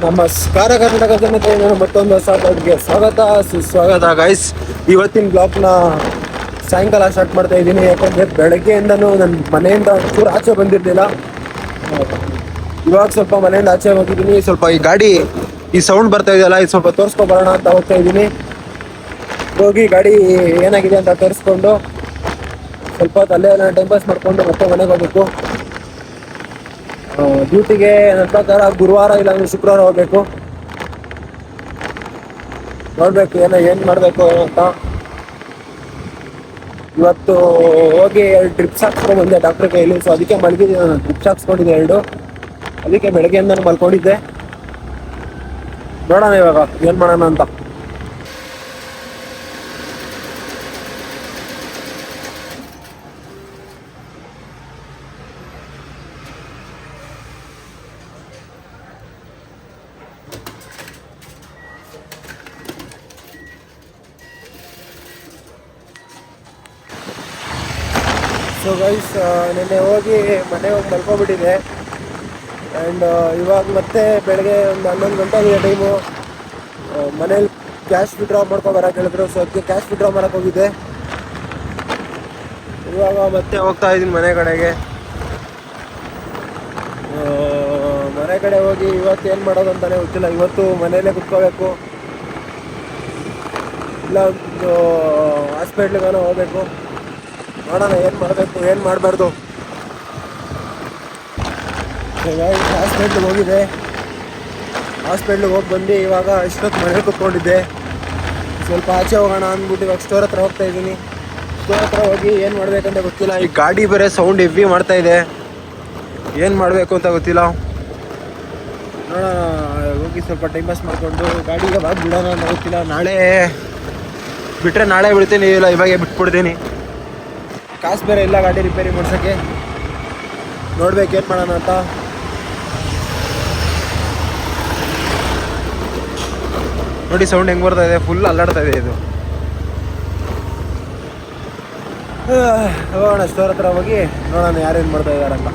ನಮಸ್ಕಾರ ಕರ್ನಾಟಕ ಜನತೆ, ಮತ್ತೊಂದು ಹೊಸ ಬ್ಲಾಗ್ಗೆ ಸ್ವಾಗತ ಸುಸ್ವಾಗತ ಗೈಸ್. ಇವತ್ತಿನ ಬ್ಲಾಗ್ನ ಸಾಯಂಕಾಲ ಸ್ಟಾರ್ಟ್ ಮಾಡ್ತಾ ಇದ್ದೀನಿ. ಯಾಕಂದರೆ ಬೆಳಗ್ಗೆಯಿಂದನೂ ನನ್ನ ಮನೆಯಿಂದ ಒಂಚೂರು ಆಚೆ ಬಂದಿರಲಿಲ್ಲ. ಇವಾಗ ಸ್ವಲ್ಪ ಮನೆಯಿಂದ ಆಚೆ ಹೋಗಿದ್ದೀನಿ. ಸ್ವಲ್ಪ ಈ ಗಾಡಿ ಈ ಸೌಂಡ್ ಬರ್ತಾ ಇದೆಯಲ್ಲ, ಇದು ಸ್ವಲ್ಪ ತೋರಿಸ್ಕೊಬರೋಣ ಅಂತ ಹೋಗ್ತಾ ಇದ್ದೀನಿ. ಹೋಗಿ ಗಾಡಿ ಏನಾಗಿದೆ ಅಂತ ತೋರಿಸ್ಕೊಂಡು ಸ್ವಲ್ಪ ಅಲ್ಲೇ ಟೈಮ್ ಪಾಸ್ ಮಾಡಿಕೊಂಡು ಮತ್ತೆ ಮನೆಗೆ ಹೋಗ್ಬೇಕು. ಡ್ಯೂಟಿಗೆ ನನ್ನ ಪ್ರಕಾರ ಗುರುವಾರ ಇಲ್ಲಾಂದ್ರೆ ಶುಕ್ರವಾರ ಹೋಗ್ಬೇಕು. ನೋಡ್ಬೇಕು ಏನು ಮಾಡಬೇಕು ಅಂತ. ಇವತ್ತು ಹೋಗಿ 2 ಡ್ರಿಪ್ಸ್ ಹಾಕ್ಸ್ಕೊಂಡು ಬಂದೆ ಡಾಕ್ಟ್ರ್ ಕೈಯಲ್ಲಿ. ಸೊ ಅದಕ್ಕೆ ಮಲಗಿದ್ದೆ, ನಾನು ಡ್ರಿಪ್ಸ್ ಹಾಕ್ಸ್ಕೊಂಡಿದ್ದೆ 2. ಅದಕ್ಕೆ ಬೆಳಗ್ಗೆಯಿಂದ ಮಲ್ಕೊಂಡಿದ್ದೆ. ನೋಡೋಣ ಇವಾಗ ಏನು ಮಾಡೋಣ ಅಂತ. ಸೊ ಗೈಸ್, ನಿನ್ನೆ ಹೋಗಿ ಮನೆಗೆ ಹೋಗಿ ಮಲ್ಕೊಬಿಟ್ಟಿದೆ. ಆ್ಯಂಡ್ ಇವಾಗ ಮತ್ತೆ ಬೆಳಗ್ಗೆ ಒಂದು 11 ಗಂಟೆ ಆಗಿದೆ ಟೈಮು. ಮನೇಲಿ ಕ್ಯಾಶ್ ವಿಡ್ರಾ ಮಾಡ್ಕೊಬರಕ್ಕೆ ಹೇಳಿದ್ರು. ಸೊ ಅದಕ್ಕೆ ಕ್ಯಾಶ್ ವಿಡ್ರಾ ಮಾಡೋಕ್ಕೆ ಹೋಗಿದ್ದೆ. ಇವಾಗ ಮತ್ತೆ ಹೋಗ್ತಾ ಇದ್ದೀನಿ ಮನೆ ಕಡೆಗೆ. ಮನೆ ಕಡೆ ಹೋಗಿ ಇವತ್ತು ಏನು ಮಾಡೋದು ಅಂತಲೇ ಗೊತ್ತಿಲ್ಲ. ಇವತ್ತು ಮನೆಯಲ್ಲೇ ಕುತ್ಕೋಬೇಕು, ಇಲ್ಲ ಒಂದು ಹಾಸ್ಪಿಟ್ಲಿಗಾನ ಹೋಗ್ಬೇಕು. ನೋಡೋಣ ಏನು ಮಾಡಬೇಕು ಏನು ಮಾಡಬಾರ್ದು. ಹಾಸ್ಪಿಟ್ಲಿಗೆ ಹೋಗಿದೆ. ಹಾಸ್ಪಿಟ್ಲಿಗೆ ಹೋಗಿ ಬಂದು ಇವಾಗ ಇಷ್ಟೊತ್ತು ಮನೇಲಿ ಕುತ್ಕೊಂಡಿದ್ದೆ. ಸ್ವಲ್ಪ ಆಚೆ ಹೋಗೋಣ ಅಂದ್ಬಿಟ್ಟು ಇವಾಗ ಸ್ಟೋರ್ ಹತ್ರ ಹೋಗ್ತಾ ಇದ್ದೀನಿ. ಸ್ಟೋರ್ ಹತ್ರ ಹೋಗಿ ಏನು ಮಾಡಬೇಕಂತ ಗೊತ್ತಿಲ್ಲ. ಈ ಗಾಡಿ ಬೇರೆ ಸೌಂಡ್ ಹೆವಿ ಮಾಡ್ತಾ ಇದೆ, ಏನು ಮಾಡಬೇಕು ಅಂತ ಗೊತ್ತಿಲ್ಲ. ನೋಡೋಣ, ಹೋಗಿ ಸ್ವಲ್ಪ ಟೈಮ್ ಪಾಸ್ ಮಾಡಿಕೊಂಡು ಗಾಡಿಗೆ ಯಾವಾಗ ಬಿಡೋಣ ಅಂತ ಗೊತ್ತಿಲ್ಲ. ನಾಳೆ ಬಿಟ್ಟರೆ ನಾಳೆ ಬಿಡ್ತೀನಿ, ಇಲ್ಲ ಇವಾಗೆ ಬಿಟ್ಬಿಡ್ತೀನಿ. ಕಾಸು ಬೇರೆ ಇಲ್ಲ ಗಾಡಿ ರಿಪೇರಿ ಮಾಡ್ಸೋಕ್ಕೆ. ನೋಡ್ಬೇಕು ಏನು ಮಾಡೋಣ ಅಂತ. ನೋಡಿ ಸೌಂಡ್ ಹೆಂಗೆ ಬರ್ತಾ ಇದೆ, ಫುಲ್ ಅಲ್ಲಾಡ್ತಾ ಇದೆ ಇದು. ಹೋಗೋಣ ಸ್ಟೋರ್ ಹತ್ರ ಹೋಗಿ ನೋಡೋಣ ಯಾರೇನು ಮಾಡ್ತಾ ಇದ್ದಾರಂತ.